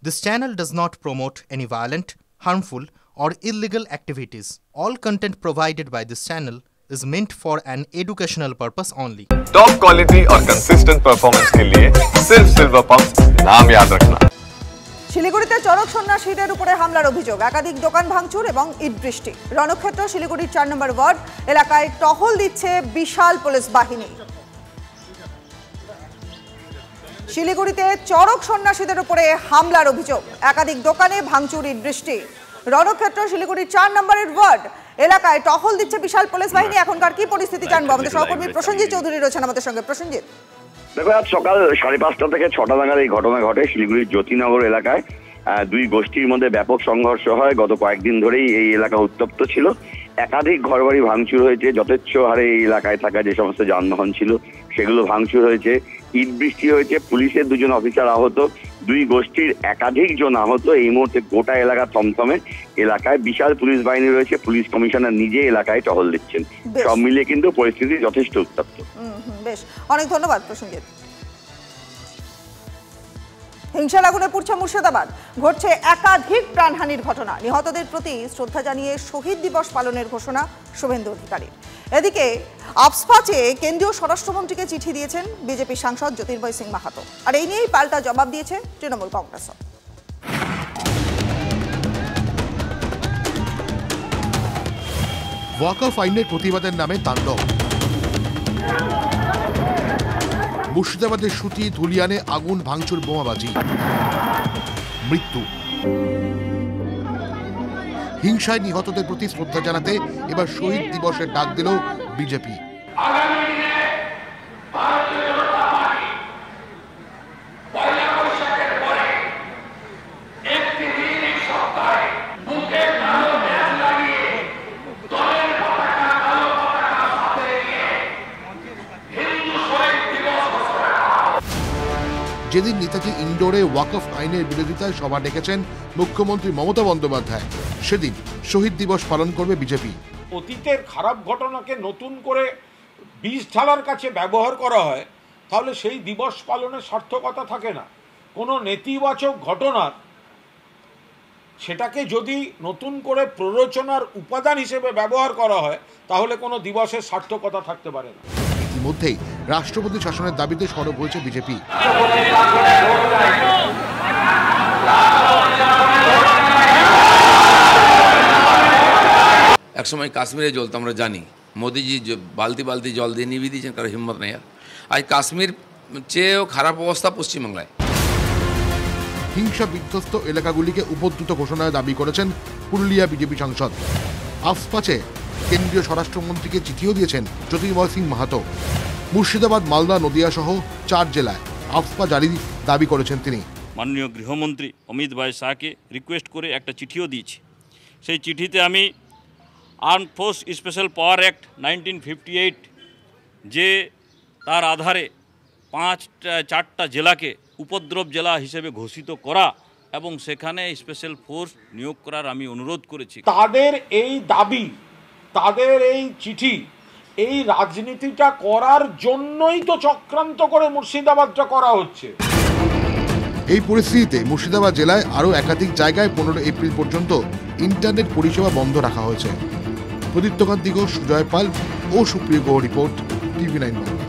This channel does not promote any violent, harmful, or illegal activities. All content provided by this channel is meant for an educational purpose only. Top quality और consistent performance के लिए सिर्फ silver pumps नाम याद रखना। শিলিগুড়িতে চড়ক সন্ন্যাসীদের উপরে হামলার অভিযোগ, একাধিক দোকান ভাঙচুর এবং ইট বৃষ্টি। রণক্ষেত্র শিলিগুড়ির ৪ নম্বর ওয়ার্ড এলাকায় টহল দিচ্ছে বিশাল পুলিশ বাহিনী। শিলিগুড়িতে চড়ক সন্ন্যাসীদের উপরে হামলার অভিযোগ, একাধিক দোকানে ভাঙচুর, ইট বৃষ্টি। রণক্ষেত্র শিলিগুড়ির ৪ নম্বরের ওয়ার্ড এলাকায় টহল দিচ্ছে বিশাল পুলিশ বাহিনী। এখনকার কি পরিস্থিতি জানবো, আমাদের সহকর্মী প্রসেনজিৎ চৌধুরী রয়েছেন আমাদের সঙ্গে। প্রসেনজিৎ, দেখো, আজ সকাল 5:30 থেকে 6টা নাগাদ এই ঘটনা ঘটে শিলিগুড়ির জ্যোতিনগর এলাকায়। দুই গোষ্ঠীর মধ্যে ব্যাপক সংঘর্ষ হয়। গত কয়েকদিন ধরেই এই এলাকা উত্তপ্ত ছিল। একাধিক ঘরবাড়ি ভাঙচুর হয়েছে। যথেচ্ছ হারে এই এলাকায় থাকা যে সমস্ত যানবাহন ছিল সেগুলো ভাঙচুর হয়েছে। ইট বৃষ্টি হয়েছে। পুলিশের 2জন অফিসার আহত, দুই গোষ্ঠীর একাধিক জন আহত। এই মুহূর্তে গোটা এলাকা থমথমে। এলাকায় বিশাল পুলিশ বাহিনী রয়েছে। পুলিশ কমিশনার নিজে এলাকায় টহল দিচ্ছেন। সব মিলিয়ে কিন্তু পরিস্থিতি যথেষ্ট উত্তপ্ত। বেশ, অনেক ধন্যবাদ প্রসেনজিৎ। হিংসার আগুনে পুড়ছে মুর্শিদাবাদ, ঘটছে একাধিক প্রাণহানির ঘটনা। নিহতদের প্রতি শ্রদ্ধা জানিয়ে শহীদ দিবস পালনের ঘোষণা শুভেন্দু অধিকারীর। এদিকে আফস্পা চেয়ে কেন্দ্রীয় স্বরাষ্ট্রমন্ত্রীকে চিঠি দিয়েছেন বিজেপি সাংসদ জ্যোতির্ময় সিং মাহাতো। আর এই নিয়েই পাল্টা জবাব দিয়েছে তৃণমূল কংগ্রেস। ওয়াকফ আইনের প্রতিবাদের নামে তাণ্ডব। মুর্শিদাবাদের সুতি ধুলিয়ানে আগুন, ভাঙচুর, বোমাবাজি, মৃত্যু। হিংসায় নিহতদের প্রতি শ্রদ্ধা জানাতে এবার শহীদ দিবসের ডাক দিল বিজেপি। যেদিন নেতাজি ইন্ডোরে ওয়াকফ আইনের বিরোধিতায় সভা ডেকেছেন মুখ্যমন্ত্রী মমতা বন্দ্যোপাধ্যায়, সেদিন শহীদ দিবস পালন করবে বিজেপি। অতীতের খারাপ ঘটনাকে নতুন করে বিষ ঢালার কাছে ব্যবহার করা হয়, তাহলে সেই দিবস পালনের সার্থকতা থাকে না। কোনো নেতিবাচক ঘটনার সেটাকে যদি নতুন করে প্ররোচনার উপাদান হিসেবে ব্যবহার করা হয়, তাহলে কোনো দিবসের সার্থকতা থাকতে পারে না। ইতিমধ্যেই রাষ্ট্রপতি শাসনের দাবিতে সরব হয়েছে বিজেপি। একসময় কাশ্মীরে জ্বলতো, আমরা জানি মোদিজি বালতি বালতি জল দিয়ে নিভিয়ে দিয়েছেন, কারো হিম্মত নেই। আজ কাশ্মীর চেয়েও খারাপ অবস্থা পশ্চিমবাংলায়। হিংসা বিধ্বস্ত এলাকাগুলিকে উপদ্রুত ঘোষণায় দাবি করেছেন পুরুলিয়া বিজেপি সাংসদ। আফস্পাচে কেন্দ্রীয় স্বরাষ্ট্রমন্ত্রীকে চিঠিও দিয়েছেন জ্যোতির্ময় সিং মাহাতো। মুর্শিদাবাদ, মালদা, নদিয়া সহ 4 জেলায় আফস্পা জারির দাবি করেছেন তিনি। মাননীয় গৃহমন্ত্রী অমিত ভাই শাহকে রিকোয়েস্ট করে একটা চিঠিও দিয়েছি। সেই চিঠিতে আমি আর্ম ফোর্স স্পেশাল পাওয়ার অ্যাক্ট 1958 যে তার আধারে 4টা জেলাকে উপদ্রব জেলা হিসেবে ঘোষিত করা এবং সেখানে স্পেশাল ফোর্স নিয়োগ করার আমি অনুরোধ করেছি। তাদের এই দাবি, তাদের এই চিঠি, এই রাজনীতিটা করার জন্যই তো চক্রান্ত করে মুর্শিদাবাদটা করা হচ্ছে। এই পরিস্থিতিতে মুর্শিদাবাদ জেলায় আরও একাধিক জায়গায় 15 এপ্রিল পর্যন্ত ইন্টারনেট পরিষেবা বন্ধ রাখা হয়েছে। প্রদীপ্তকান্তি ঘোষ, সুজয় পাল ও সুপ্রিয় গুহ রিপোর্ট, TV9 বাংলা।